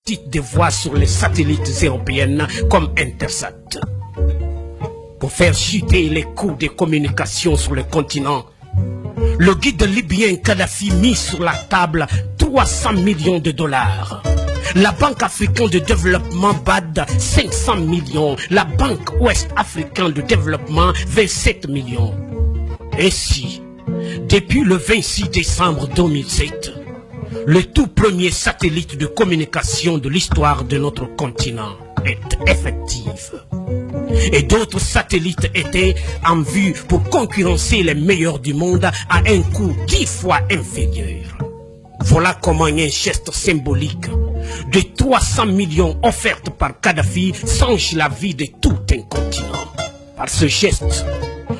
des voix sur les satellites européennes comme Intersat. Pour faire chuter les coûts des communications sur le continent, le guide libyen Kadhafi mit sur la table 300 millions de dollars. La Banque africaine de développement BAD 500 millions. La Banque ouest-africaine de développement 27 millions. Ainsi, depuis le 26 décembre 2007, le tout premier satellite de communication de l'histoire de notre continent est effectif. Et d'autres satellites étaient en vue pour concurrencer les meilleurs du monde à un coût 10 fois inférieur. Voilà comment un geste symbolique de 300 millions offertes par Kadhafi change la vie de tout un continent. Par ce geste,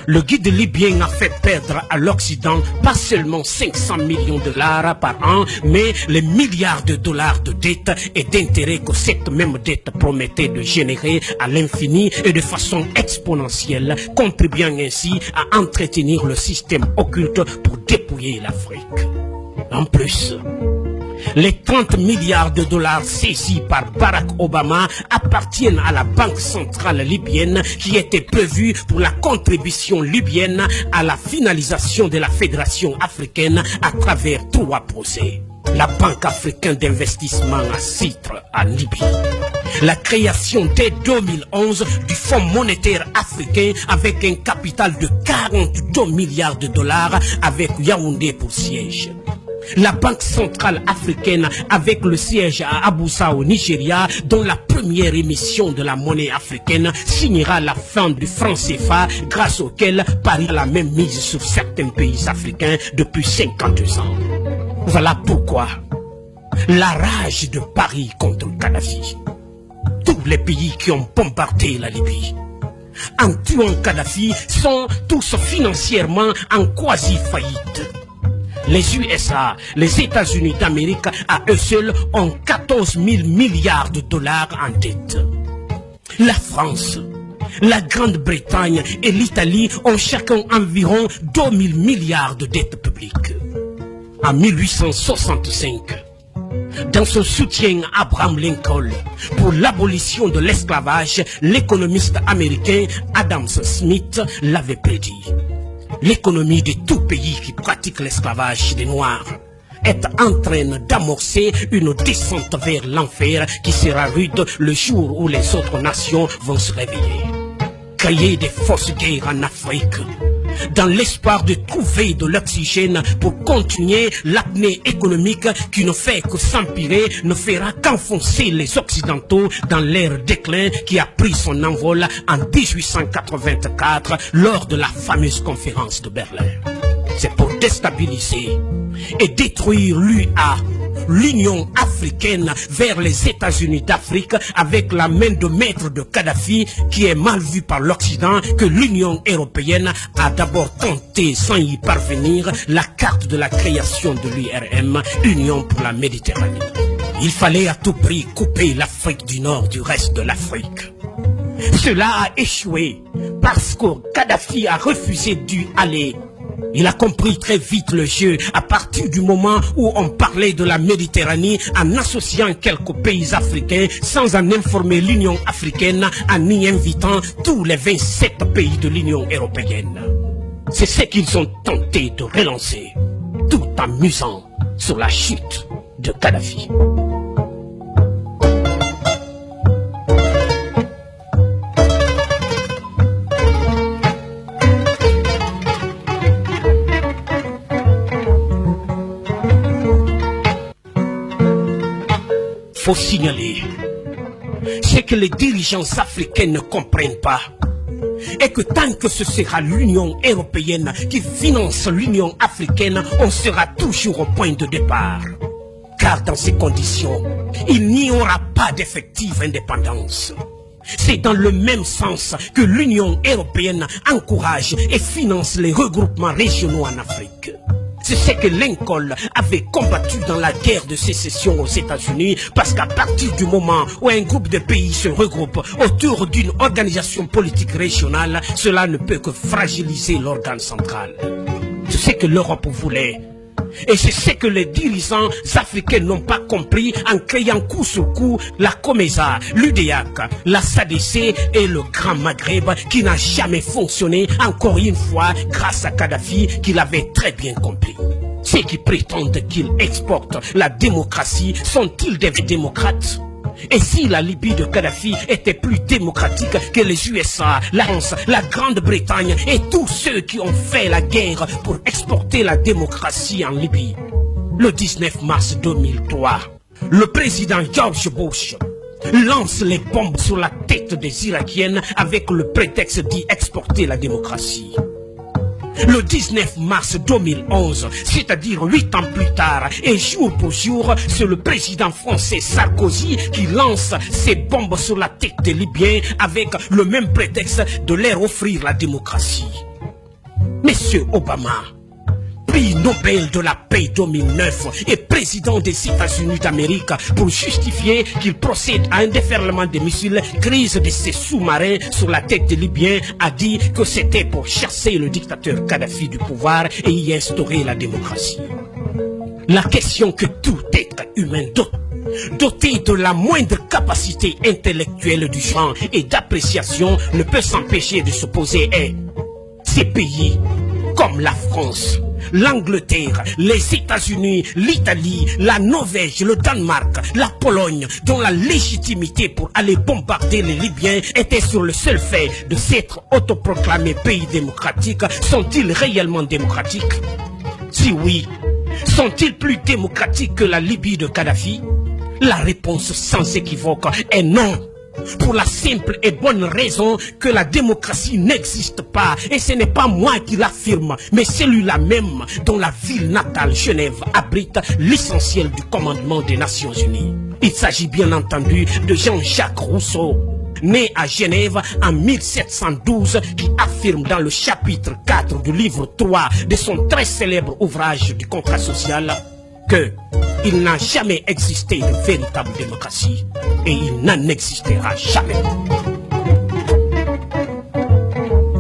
le guide libyen a fait perdre à l'Occident pas seulement 500 millions de dollars par an, mais les milliards de dollars de dettes et d'intérêts que cette même dette promettait de générer à l'infini et de façon exponentielle, contribuant ainsi à entretenir le système occulte pour dépouiller l'Afrique. En plus, les 30 milliards de dollars saisis par Barack Obama appartiennent à la Banque centrale libyenne qui était prévue pour la contribution libyenne à la finalisation de la Fédération africaine à travers 3 projets. La Banque africaine d'investissement à Citre, en Libye. La création dès 2011 du Fonds monétaire africain avec un capital de 42 milliards de dollars avec Yaoundé pour siège. La Banque centrale africaine avec le siège à Abuja au Nigeria, dont la première émission de la monnaie africaine signera la fin du franc CFA, grâce auquel Paris a la même mise sur certains pays africains depuis 52 ans. Voilà pourquoi la rage de Paris contre Kadhafi. Tous les pays qui ont bombardé la Libye, en tuant Kadhafi, sont tous financièrement en quasi-faillite. Les USA, les États-Unis d'Amérique, à eux seuls, ont 14 000 milliards de dollars en dette. La France, la Grande-Bretagne et l'Italie ont chacun environ 2 000 milliards de dettes publiques. En 1865, dans son soutien à Abraham Lincoln pour l'abolition de l'esclavage, l'économiste américain Adam Smith l'avait prédit. L'économie de tout pays qui pratique l'esclavage des Noirs est en train d'amorcer une descente vers l'enfer qui sera rude le jour où les autres nations vont se réveiller. Créer des fausses guerres en Afrique, dans l'espoir de trouver de l'oxygène pour continuer l'apnée économique qui ne fait que s'empirer, ne fera qu'enfoncer les Occidentaux dans leur déclin qui a pris son envol en 1884 lors de la fameuse conférence de Berlin. C'est pour déstabiliser et détruire l'UA, l'Union africaine, vers les États-Unis d'Afrique avec la main de maître de Kadhafi qui est mal vue par l'Occident que l'Union européenne a d'abord tenté sans y parvenir la carte de la création de l'URM, Union pour la Méditerranée. Il fallait à tout prix couper l'Afrique du Nord du reste de l'Afrique. Cela a échoué parce que Kadhafi a refusé d'y aller. Il a compris très vite le jeu à partir du moment où on parlait de la Méditerranée en associant quelques pays africains sans en informer l'Union africaine en y invitant tous les 27 pays de l'Union européenne. C'est ce qu'ils ont tenté de relancer, tout en musant sur la chute de Kadhafi. Faut signaler ce que les dirigeants africains ne comprennent pas et que tant que ce sera l'Union européenne qui finance l'Union africaine, on sera toujours au point de départ. Car dans ces conditions, il n'y aura pas d'effective indépendance. C'est dans le même sens que l'Union européenne encourage et finance les regroupements régionaux en Afrique. C'est ce que Lincoln avait combattu dans la guerre de sécession aux États-Unis, parce qu'à partir du moment où un groupe de pays se regroupe autour d'une organisation politique régionale, cela ne peut que fragiliser l'organe central. C'est ce que l'Europe voulait, Et c'est ce que les dirigeants africains n'ont pas compris en créant coup sur coup la COMESA, l'UDEAC, la SADC et le Grand Maghreb qui n'a jamais fonctionné, encore une fois, grâce à Kadhafi qui l'avait très bien compris. Ceux qui prétendent qu'ils exportent la démocratie sont-ils des démocrates? Et si la Libye de Kadhafi était plus démocratique que les USA, la France, la Grande-Bretagne et tous ceux qui ont fait la guerre pour exporter la démocratie en Libye? Le 19 mars 2003, le président George Bush lance les bombes sur la tête des Irakiennes avec le prétexte d'y exporter la démocratie. Le 19 mars 2011, c'est-à-dire 8 ans plus tard, et jour pour jour, c'est le président français Sarkozy qui lance ses bombes sur la tête des Libyens avec le même prétexte de leur offrir la démocratie. Monsieur Obama, prix Nobel de la paix 2009 et président des États-Unis d'Amérique pour justifier qu'il procède à un déferlement de missiles, crise de ses sous-marins sur la tête des Libyens, a dit que c'était pour chasser le dictateur Kadhafi du pouvoir et y instaurer la démocratie. La question que tout être humain doté de la moindre capacité intellectuelle du genre et d'appréciation ne peut s'empêcher de se poser est: ces pays comme la France, l'Angleterre, les États-Unis, l'Italie, la Norvège, le Danemark, la Pologne, dont la légitimité pour aller bombarder les Libyens était sur le seul fait de s'être autoproclamés pays démocratiques, sont-ils réellement démocratiques? Si oui, sont-ils plus démocratiques que la Libye de Kadhafi? La réponse sans équivoque est non. Pour la simple et bonne raison que la démocratie n'existe pas. Et ce n'est pas moi qui l'affirme, mais celui-là même dont la ville natale Genève abrite l'essentiel du commandement des Nations Unies. Il s'agit bien entendu de Jean-Jacques Rousseau, né à Genève en 1712, qui affirme dans le chapitre 4 du livre 3 de son très célèbre ouvrage du contrat social que il n'a jamais existé de véritable démocratie et il n'en existera jamais.